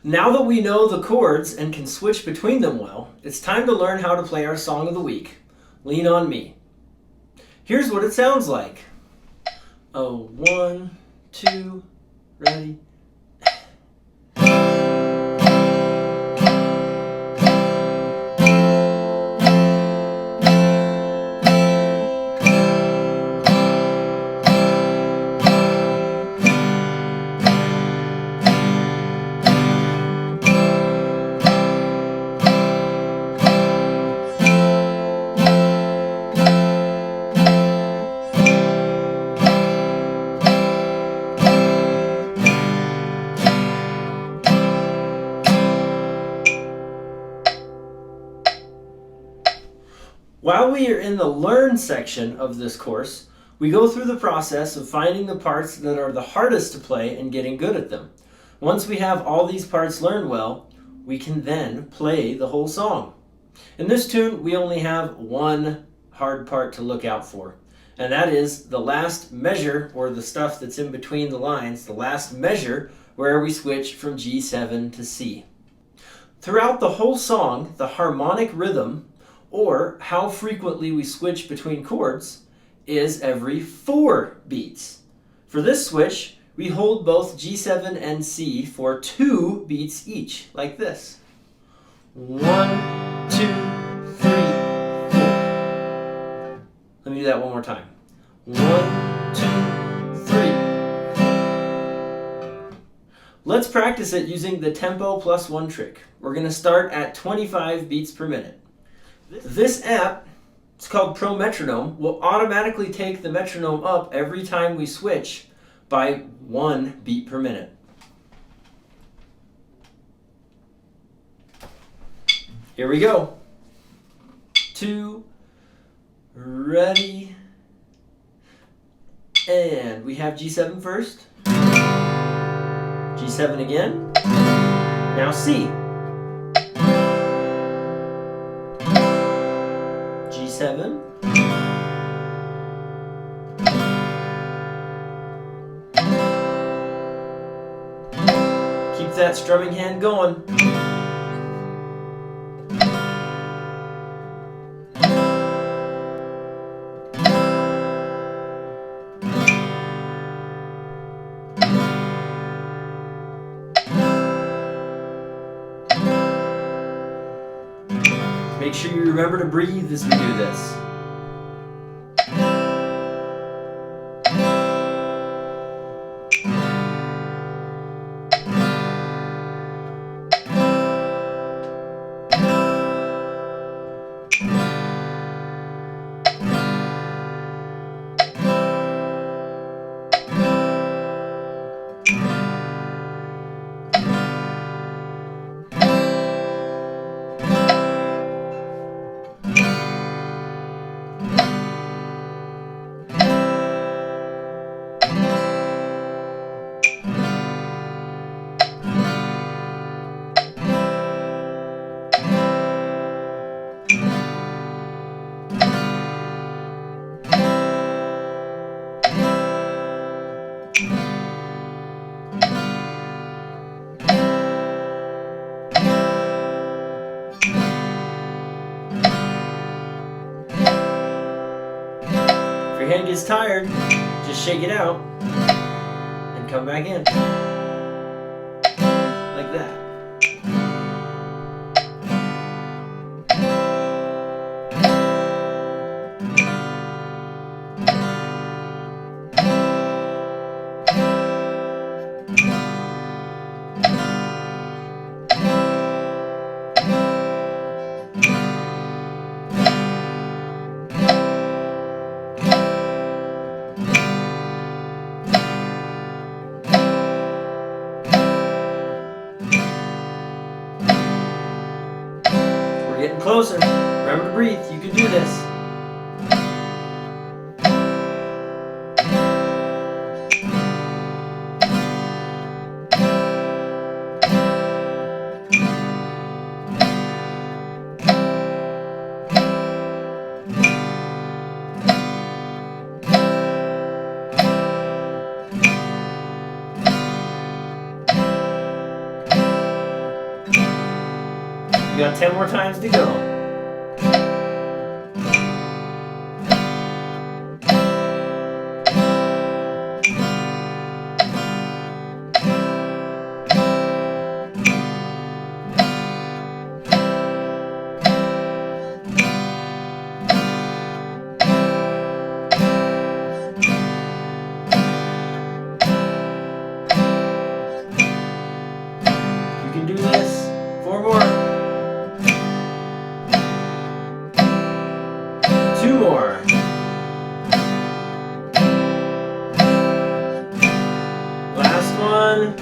Now that we know the chords and can switch between them well, it's time to learn how to play our song of the week, Lean on Me. Here's what it sounds like. Oh, 1, 2, ready? While we are in the Learn section of this course, we go through the process of finding the parts that are the hardest to play and getting good at them. Once we have all these parts learned well, we can then play the whole song. In this tune, we only have one hard part to look out for, and that is the last measure, or the stuff that's in between the lines, the last measure where we switch from G7 to C. Throughout the whole song, the harmonic rhythm, or how frequently we switch between chords, is every 4 beats. For this switch, we hold both G7 and C for 2 beats each, like this. 1, 2, 3, 4. Let me do that one more time. 1, 2, 3. Let's practice it using the tempo plus 1 trick. We're going to start at 25 beats per minute. This app, it's called Pro Metronome, will automatically take the metronome up every time we switch by 1 beat per minute. Here we go. 2, ready, and we have G7 first, G7 again, now C. G7, keep that strumming hand going. Make sure you remember to breathe as we do this. If your hand gets tired, just shake it out and come back in. Like that. Getting closer. Remember to breathe. You can do this. We got 10 more times to go. You can do this. 4 more. 2 more. Last one.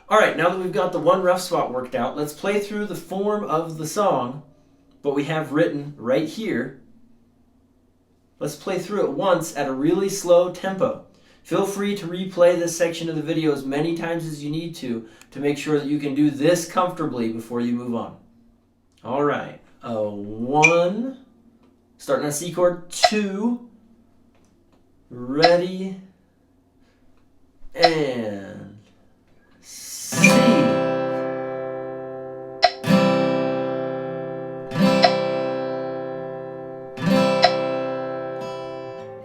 All right, now that we've got the one rough spot worked out, let's play through the form of the song, what we have written right here. Let's play through it once at a really slow tempo. Feel free to replay this section of the video as many times as you need to make sure that you can do this comfortably before you move on. All right, a 1, starting on a C chord, 2, ready, and C.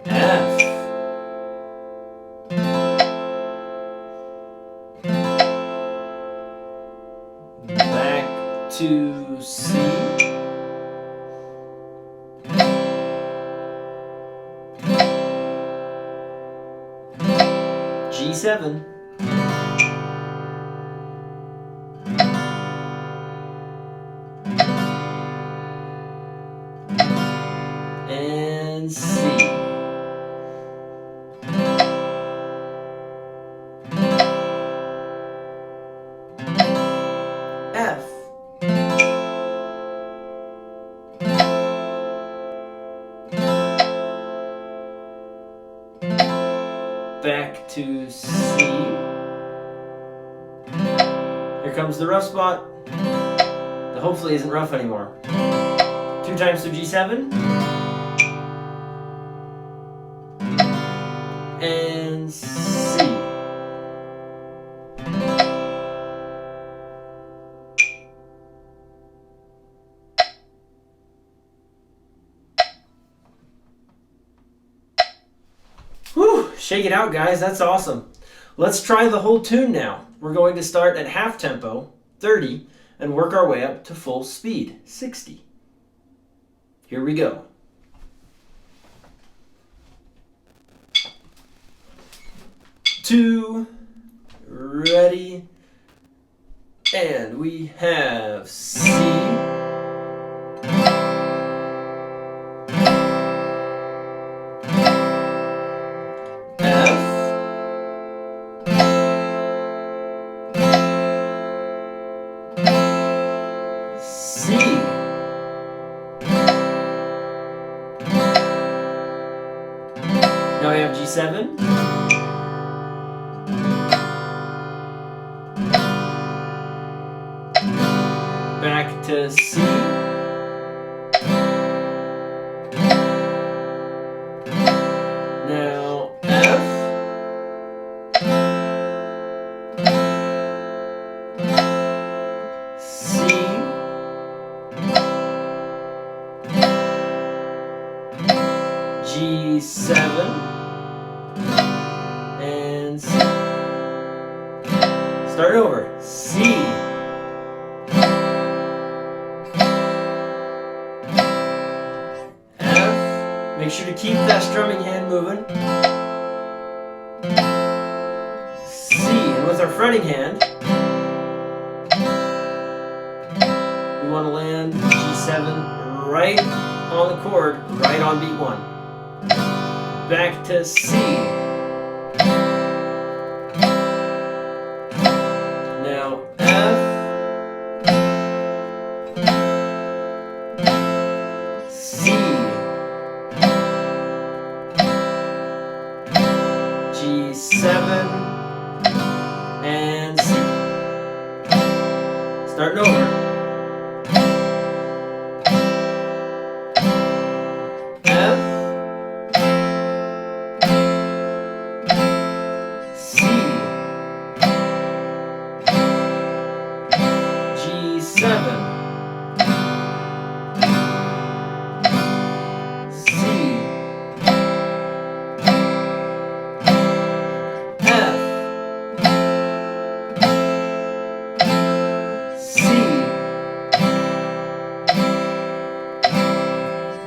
F. Back to C. G7. And C. F. Back to C. Here comes the rough spot. That hopefully isn't rough anymore. 2 times through G7. And C. Whew, shake it out, guys. That's awesome. Let's try the whole tune now. We're going to start at half tempo, 30, and work our way up to full speed, 60. Here we go. Two, ready, and we have C, F, C, now we have G7, back to C, now F, C, G7, and C. Start over. C, F. Make sure to keep that strumming hand moving. C, and with our fretting hand, we want to land G7 right on the chord, right on beat 1. Back to C. Now F, C, G7, and C. Starting over. F,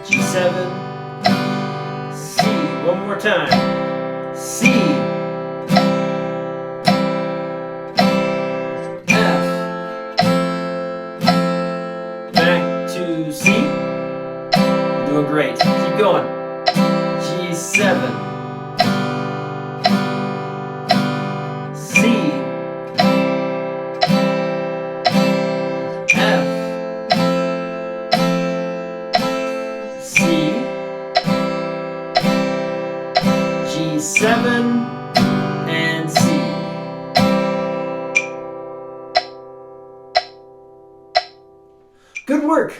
G7, C. One more time. C, F, back to C. You're doing great. Keep going. G7, C, F, C, G7, and C. Good work!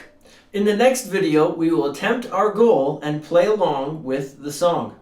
In the next video, we will attempt our goal and play along with the song.